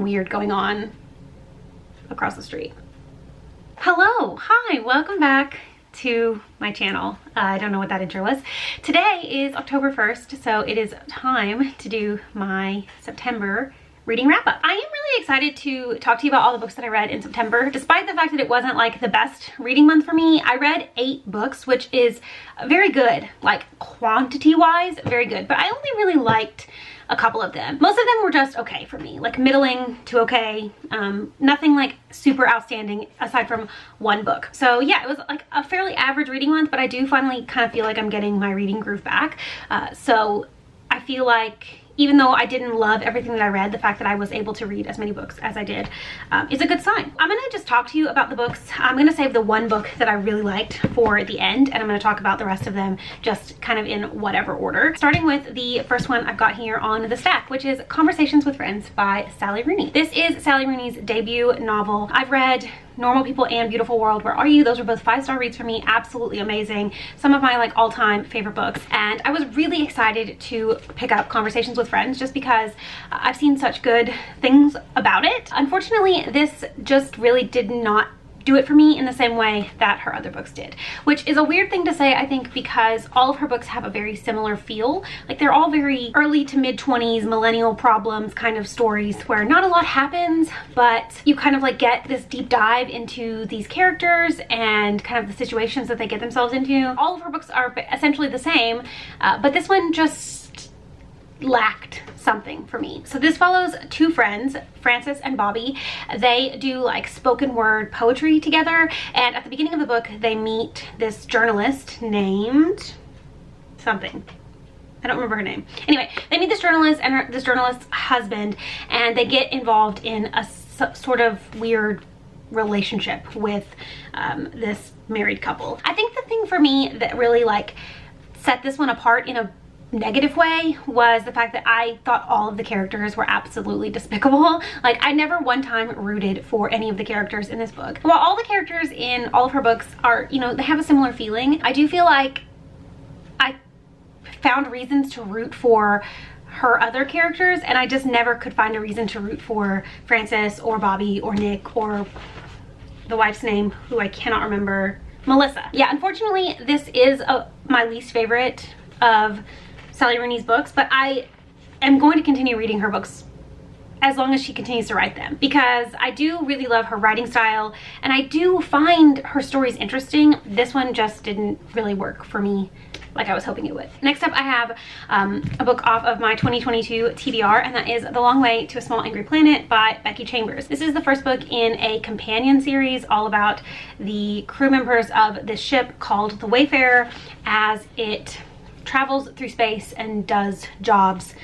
weird going on across the street. Hello, hi, welcome back to my channel. I don't know what that intro was. Today is October 1st, so it is time to do my September reading wrap up. I am really excited to talk to you about all the books that I read in September. Despite the fact that it wasn't like the best reading month for me, I read 8 books, which is very good, like quantity wise, very good, but I only really liked a couple of them. Most of them were just okay for me, like middling to okay, nothing like super outstanding aside from one book. So yeah, it was like a fairly average reading month, but I do finally kind of feel like I'm getting my reading groove back. So I feel like even though I didn't love everything that I read, the fact that I was able to read as many books as I did is a good sign. I'm gonna just talk to you about the books. I'm gonna save the one book that I really liked for the end, and I'm gonna talk about the rest of them just kind of in whatever order. Starting with the first one I've got here on the stack, which is Conversations with Friends by Sally Rooney. This is Sally Rooney's debut novel. I've read Normal People and Beautiful World, Where Are You? Those were both 5-star reads for me, absolutely amazing. Some of my like all-time favorite books. And I was really excited to pick up Conversations with Friends just because I've seen such good things about it. Unfortunately, this just really did not do it for me in the same way that her other books did, which is a weird thing to say, I think, because all of her books have a very similar feel. Like they're all very early to mid-20s millennial problems kind of stories where not a lot happens, but you kind of like get this deep dive into these characters and kind of the situations that they get themselves into. All of her books are essentially the same, but this one just lacked something for me. So this follows 2 friends, Frances and Bobby. They do like spoken word poetry together, and at the beginning of the book they meet this journalist named something. I don't remember her name. Anyway, they meet this journalist and this journalist's husband, and they get involved in a sort of weird relationship with this married couple. I think the thing for me that really like set this one apart in a negative way was the fact that I thought all of the characters were absolutely despicable. Like I never one time rooted for any of the characters in this book. While all the characters in all of her books are, you know, they have a similar feeling, I do feel like I found reasons to root for her other characters, and I just never could find a reason to root for Frances or Bobby or Nick or the wife's name, who I cannot remember, Melissa. Yeah, unfortunately, this is my least favorite of Sally Rooney's books, but I am going to continue reading her books as long as she continues to write them, because I do really love her writing style and I do find her stories interesting. This one just didn't really work for me like I was hoping it would. Next up, I have a book off of my 2022 TBR, and that is The Long Way to a Small Angry Planet by Becky Chambers. This is the first book in a companion series all about the crew members of this ship called the Wayfarer as it travels through space and does jobs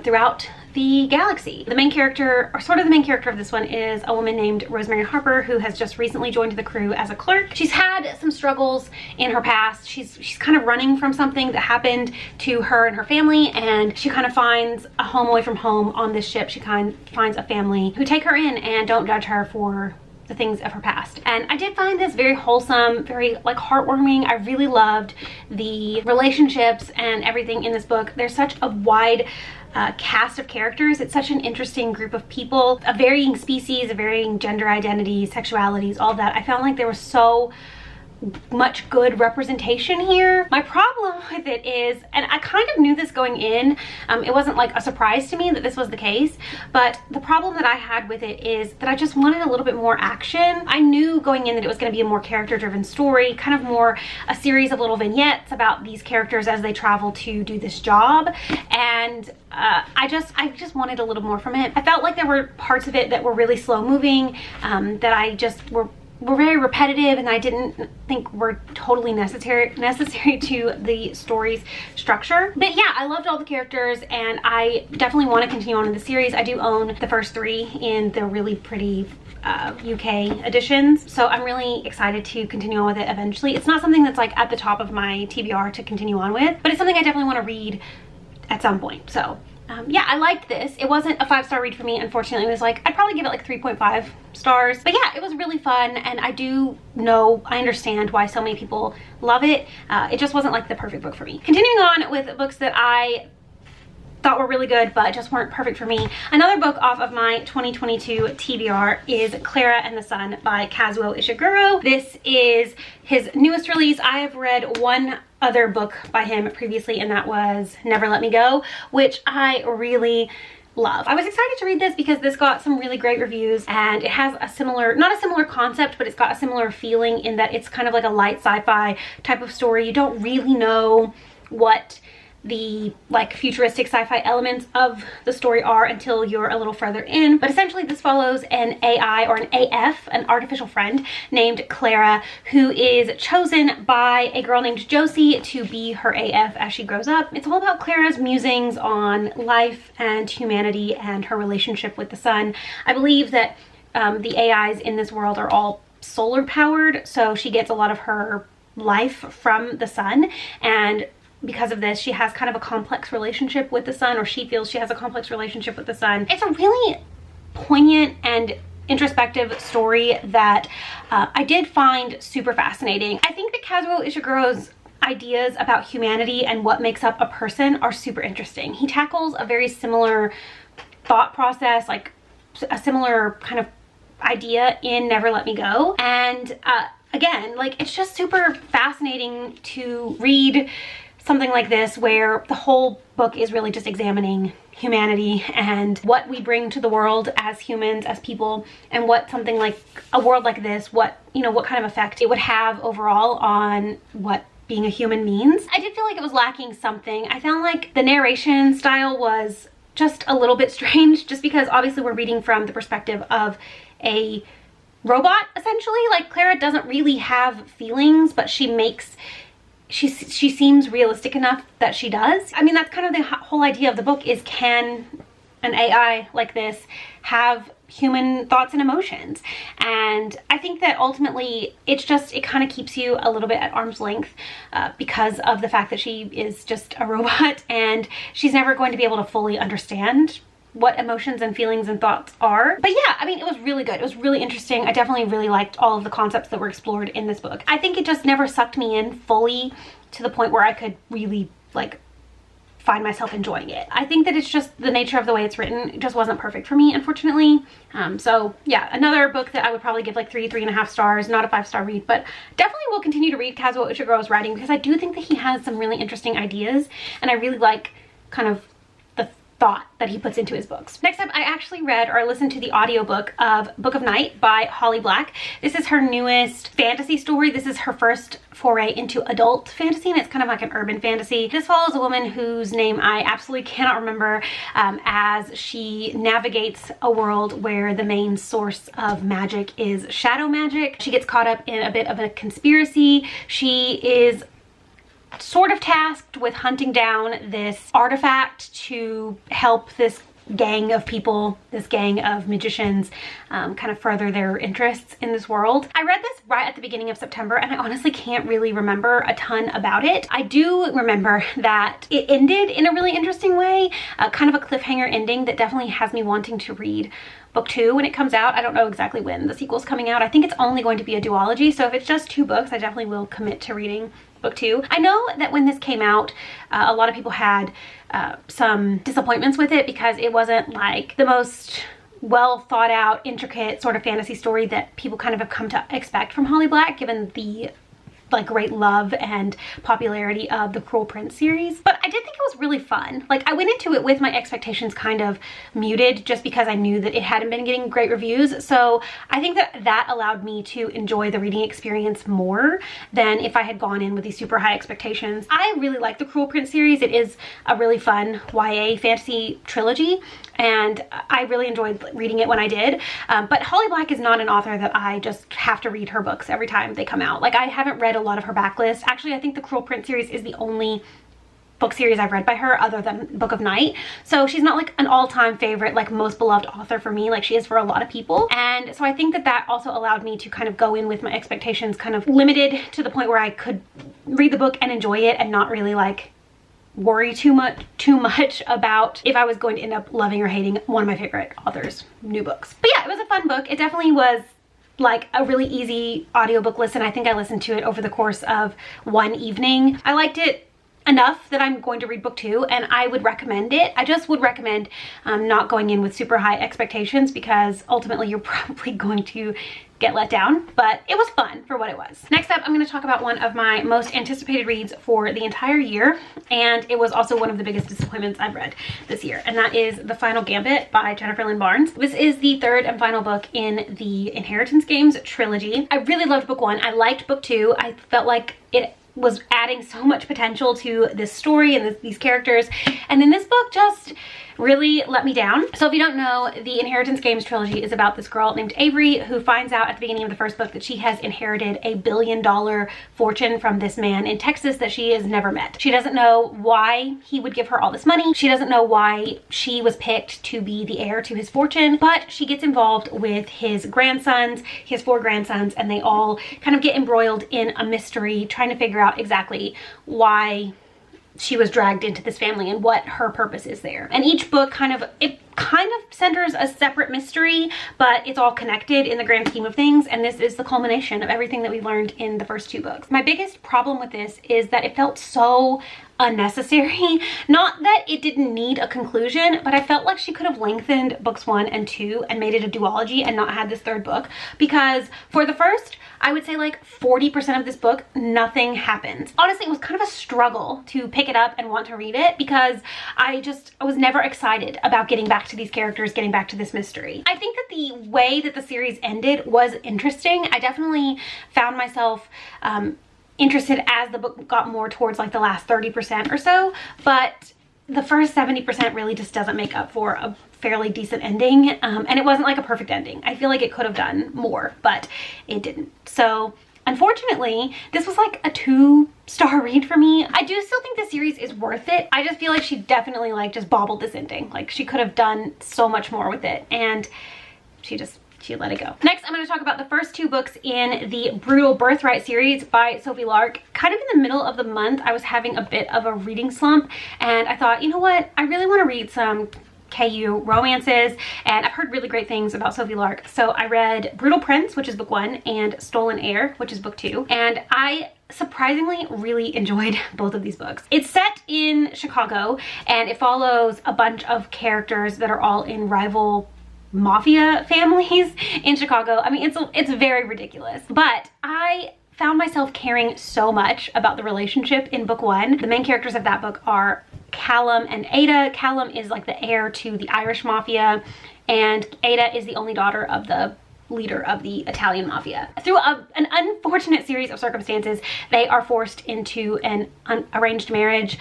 throughout the galaxy. The main character, or sort of the main character of this one, is a woman named Rosemary Harper, who has just recently joined the crew as a clerk. She's had some struggles in her past. She's kind of running from something that happened to her and her family, and she kind of finds a home away from home on this ship. She kind of finds a family who take her in and don't judge her for the things of her past. And I did find this very wholesome, very like heartwarming. I really loved the relationships and everything in this book. There's such a wide cast of characters. It's such an interesting group of people, of varying species, of varying gender identities, sexualities, all that. I found like there was so much good representation here. My problem with it is, and I kind of knew this going in, it wasn't like a surprise to me that this was the case, but the problem that I had with it is that I just wanted a little bit more action. I knew going in that it was going to be a more character-driven story, kind of more a series of little vignettes about these characters as they travel to do this job, and I just wanted a little more from it. I felt like there were parts of it that were really slow moving, that I just were very repetitive, and I didn't think were totally necessary to the story's structure. But yeah, I loved all the characters, and I definitely want to continue on in the series. I do own the first 3 in the really pretty UK editions, so I'm really excited to continue on with it eventually. It's not something that's like at the top of my TBR to continue on with, but it's something I definitely want to read at some point. So yeah, I liked this. It wasn't a 5-star read for me, unfortunately. It was like, I'd probably give it like 3.5 stars. But yeah, it was really fun, and I understand why so many people love it. It just wasn't like the perfect book for me. Continuing on with books that I thought were really good, but just weren't perfect for me. Another book off of my 2022 TBR is Clara and the Sun by Kazuo Ishiguro. This is his newest release. I have read one other book by him previously, and that was Never Let Me Go, which I really love. I was excited to read this because this got some really great reviews, and it has a similar, not a similar concept, but it's got a similar feeling in that it's kind of like a light sci-fi type of story. You don't really know what the like futuristic sci-fi elements of the story are until you're a little further in. But essentially this follows an AI, or an AF, an artificial friend named Clara, who is chosen by a girl named Josie to be her AF as she grows up. It's all about Clara's musings on life and humanity and her relationship with the sun. I believe that the AIs in this world are all solar powered, so she gets a lot of her life from the sun, and because of this, she has kind of a complex relationship with the sun, or she feels she has a complex relationship with the sun. It's a really poignant and introspective story that I did find super fascinating. I think that Kazuo Ishiguro's ideas about humanity and what makes up a person are super interesting. He tackles a very similar thought process, like a similar kind of idea in Never Let Me Go. And again, like, it's just super fascinating to read something like this where the whole book is really just examining humanity and what we bring to the world as humans, as people, and what something like a world like this, what kind of effect it would have overall on what being a human means. I did feel like it was lacking something. I found like the narration style was just a little bit strange, just because obviously we're reading from the perspective of a robot, essentially. Like, Clara doesn't really have feelings, but she seems realistic enough that she does. I mean, that's kind of the whole idea of the book, is can an AI like this have human thoughts and emotions? And I think that ultimately it kind of keeps you a little bit at arm's length because of the fact that she is just a robot, and she's never going to be able to fully understand what emotions and feelings and thoughts are. But yeah, I mean, it was really good. It was really interesting. I definitely really liked all of the concepts that were explored in this book. I think it just never sucked me in fully to the point where I could really like find myself enjoying it. I think that it's just the nature of the way it's written. It just wasn't perfect for me, unfortunately. So yeah, another book that I would probably give like 3.5 stars, not a 5-star read, but definitely will continue to read Kazuo Ishiguro's writing because I do think that he has some really interesting ideas, and I really like kind of thought that he puts into his books. Next up, I actually read or listened to the audiobook of Book of Night by Holly Black. This is her newest fantasy story. This is her first foray into adult fantasy, and it's kind of like an urban fantasy. This follows a woman whose name I absolutely cannot remember as she navigates a world where the main source of magic is shadow magic. She gets caught up in a bit of a conspiracy. She is sort of tasked with hunting down this artifact to help this gang of people, this gang of magicians, kind of further their interests in this world. I read this right at the beginning of September, and I honestly can't really remember a ton about it. I do remember that it ended in a really interesting way, kind of a cliffhanger ending that definitely has me wanting to read book 2 when it comes out. I don't know exactly when the sequel's coming out. I think it's only going to be a duology, so if it's just 2 books, I definitely will commit to reading book 2. I know that when this came out, a lot of people had some disappointments with it because it wasn't like the most well thought out, intricate sort of fantasy story that people kind of have come to expect from Holly Black, given the like great love and popularity of the Cruel Prince series. But I did think it was really fun. Like, I went into it with my expectations kind of muted just because I knew that it hadn't been getting great reviews. So I think that that allowed me to enjoy the reading experience more than if I had gone in with these super high expectations. I really like the Cruel Prince series. It is a really fun YA fantasy trilogy, and I really enjoyed reading it when I did. But Holly Black is not an author that I just have to read her books every time they come out. Like, I haven't read a lot of her backlist. Actually, I think the Cruel Prince series is the only book series I've read by her other than Book of Night. So she's not like an all-time favorite, like most beloved author for me, like she is for a lot of people. And so I think that that also allowed me to kind of go in with my expectations kind of limited to the point where I could read the book and enjoy it and not really like worry too much about if I was going to end up loving or hating one of my favorite authors' new books. But yeah, it was a fun book. It definitely was like a really easy audiobook listen. I think I listened to it over the course of one evening. I liked it enough that I'm going to read book 2, and I would recommend it. I just would recommend not going in with super high expectations, because ultimately you're probably going to get let down, but it was fun for what it was. Next up, I'm going to talk about one of my most anticipated reads for the entire year, and it was also one of the biggest disappointments I've read this year, and that is The Final Gambit by Jennifer Lynn Barnes. This is the third and final book in the Inheritance Games trilogy. I really loved book 1. I liked book 2. I felt like it was adding so much potential to this story and these characters, and then this book just really let me down. So if you don't know, the Inheritance Games trilogy is about this girl named Avery who finds out at the beginning of the first book that she has inherited a $1 billion fortune from this man in Texas that she has never met. She doesn't know why he would give her all this money. She doesn't know why she was picked to be the heir to his fortune, but she gets involved with his grandsons. He has 4 grandsons, and they all kind of get embroiled in a mystery trying to figure out exactly why she was dragged into this family and what her purpose is there. And each book kind of centers a separate mystery, but it's all connected in the grand scheme of things, and this is the culmination of everything that we learned in the first 2 books. My biggest problem with this is that it felt so unnecessary. Not that it didn't need a conclusion, but I felt like she could have lengthened books 1 and 2 and made it a duology and not had this third book, because for the first, I would say like 40% of this book, nothing happens. Honestly, it was kind of a struggle to pick it up and want to read it, because I was never excited about getting back to these characters, getting back to this mystery. I think that the way that the series ended was interesting. I definitely found myself interested as the book got more towards like the last 30% or so, but the first 70% really just doesn't make up for a fairly decent ending, and it wasn't like a perfect ending. I feel like it could have done more, but it didn't. So unfortunately, this was like a 2-star read for me. I do still think the series is worth it. I just feel like she definitely like just bobbled this ending. Like she could have done so much more with it, and she let it go. Next, I'm going to talk about the first 2 books in the Brutal Birthright series by Sophie Lark. Kind of in the middle of the month, I was having a bit of a reading slump, and I thought, you know what? I really want to read some KU romances, and I've heard really great things about Sophie Lark. So I read Brutal Prince, which is book 1, and Stolen Heir, which is book 2, and I surprisingly really enjoyed both of these books. It's set in Chicago, and it follows a bunch of characters that are all in rival mafia families in Chicago. I mean, it's very ridiculous, but I found myself caring so much about the relationship in book 1. The main characters of that book are Callum and Ada. Callum is like the heir to the Irish mafia, and Ada is the only daughter of the leader of the Italian mafia. Through an unfortunate series of circumstances, they are forced into an arranged marriage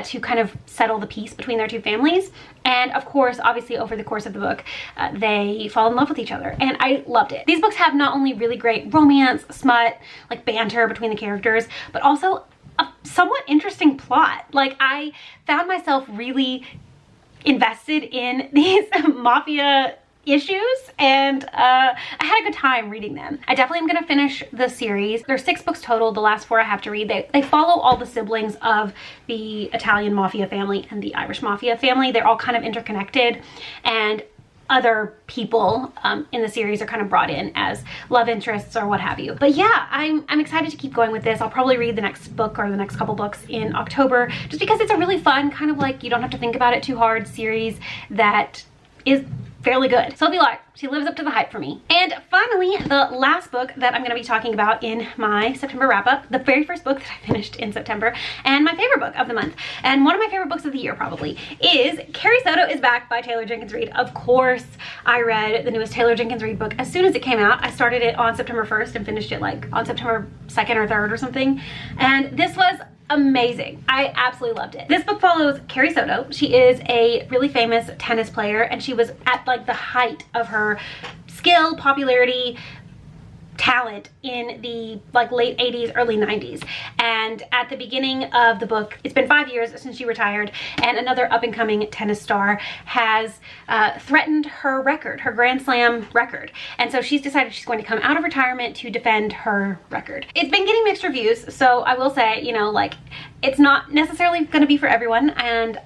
to kind of settle the peace between their 2 families. And of course, obviously over the course of the book, they fall in love with each other, and I loved it. These books have not only really great romance, smut, like banter between the characters, but also a somewhat interesting plot. Like I found myself really invested in these mafia issues, and I had a good time reading them. I definitely am going to finish the series. There's 6 books total. The last 4 I have to read. They follow all the siblings of the Italian mafia family and the Irish mafia family. They're all kind of interconnected, and other people in the series are kind of brought in as love interests or what have you. But yeah, I'm excited to keep going with this. I'll probably read the next book or the next couple books in October, just because it's a really fun kind of like you don't have to think about it too hard series that is fairly good. Sophie Lark, she lives up to the hype for me. And finally, the last book that I'm going to be talking about in my September wrap-up, the very first book that I finished in September, and my favorite book of the month, and one of my favorite books of the year probably, is Carrie, Soto is Back by Taylor Jenkins Reid. Of course, I read the newest Taylor Jenkins Reid book as soon as it came out. I started it on September 1st and finished it like on September 2nd or 3rd or something, and this was amazing. I absolutely loved it. This book follows Carrie Soto. She is a really famous tennis player, and she was at like the height of her skill, popularity, talent in the like late 80s, early 90s. And at the beginning of the book, it's been 5 years since she retired, and another up-and-coming tennis star has threatened her record, her Grand Slam record. And so she's decided she's going to come out of retirement to defend her record. It's been getting mixed reviews, so I will say, you know, like, it's not necessarily going to be for everyone, and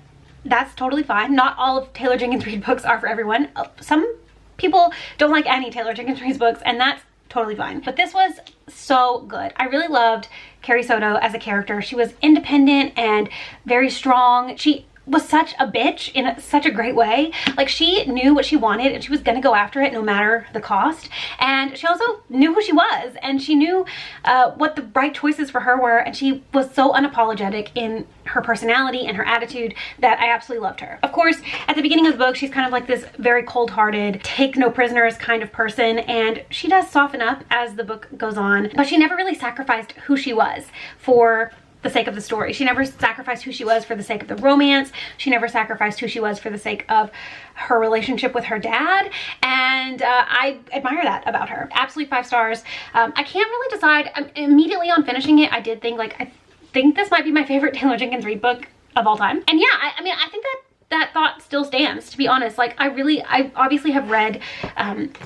that's totally fine. Not all of Taylor Jenkins Reid books are for everyone. Some people don't like any Taylor Jenkins Reid books, and that's totally fine. But this was so good. I really loved Carrie Soto as a character. She was independent and very strong. She was such a bitch in such a great way. Like, she knew what she wanted and she was gonna go after it no matter the cost. And she also knew who she was, and she knew what the right choices for her were, and she was so unapologetic in her personality and her attitude that I absolutely loved her. Of course, at the beginning of the book, she's kind of like this very cold-hearted, take no prisoners kind of person, and she does soften up as the book goes on, but she never really sacrificed who she was for the sake of the story. She never sacrificed who she was for the sake of the romance. She never sacrificed who she was for the sake of her relationship with her dad, and I admire that about her. Absolutely 5 stars. I can't really decide. Immediately on finishing it, I did think, like, I think this might be my favorite Taylor Jenkins Reid book of all time. And yeah, I mean, I think that thought still stands, to be honest. Like, I obviously have read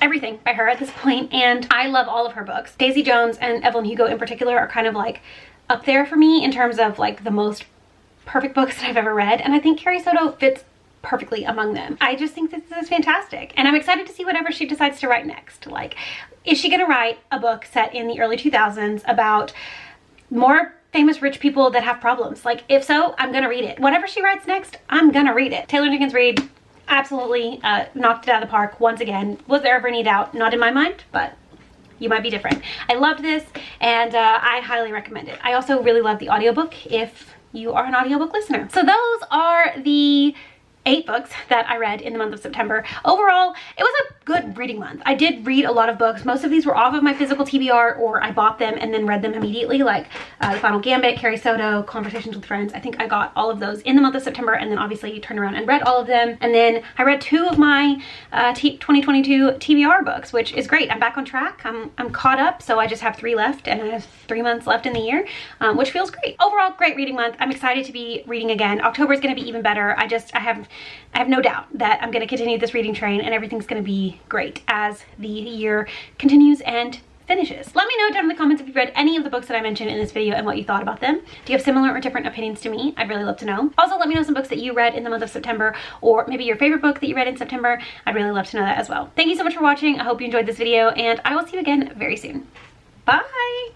everything by her at this point, and I love all of her books. Daisy Jones and Evelyn Hugo in particular are kind of like up there for me in terms of like the most perfect books that I've ever read, and I think Carrie Soto fits perfectly among them. I just think this is fantastic, and I'm excited to see whatever she decides to write next. Like, is she gonna write a book set in the early 2000s about more famous rich people that have problems? Like, if so, I'm gonna read it. Whatever she writes next, I'm gonna read it. Taylor Jenkins Reid absolutely knocked it out of the park once again. Was there ever any doubt? Not in my mind, but you might be different. I loved this, and I highly recommend it. I also really love the audiobook if you are an audiobook listener. So those are the 8 books that I read in the month of September. Overall, it was a good reading month. I did read a lot of books. Most of these were off of my physical TBR, or I bought them and then read them immediately, like the Final Gambit, Carrie Soto, Conversations with Friends. I think I got all of those in the month of September, and then obviously turned around and read all of them. And then I read 2 of my 2022 TBR books, which is great. I'm back on track. I'm caught up, so I just have 3 left, and I have 3 months left in the year, which feels great. Overall, great reading month. I'm excited to be reading again. October is going to be even better. I have no doubt that I'm going to continue this reading train, and everything's going to be great as the year continues and finishes. Let me know down in the comments if you've read any of the books that I mentioned in this video and what you thought about them. Do you have similar or different opinions to me? I'd really love to know. Also, let me know some books that you read in the month of September, or maybe your favorite book that you read in September. I'd really love to know that as well. Thank you so much for watching. I hope you enjoyed this video, and I will see you again very soon. Bye!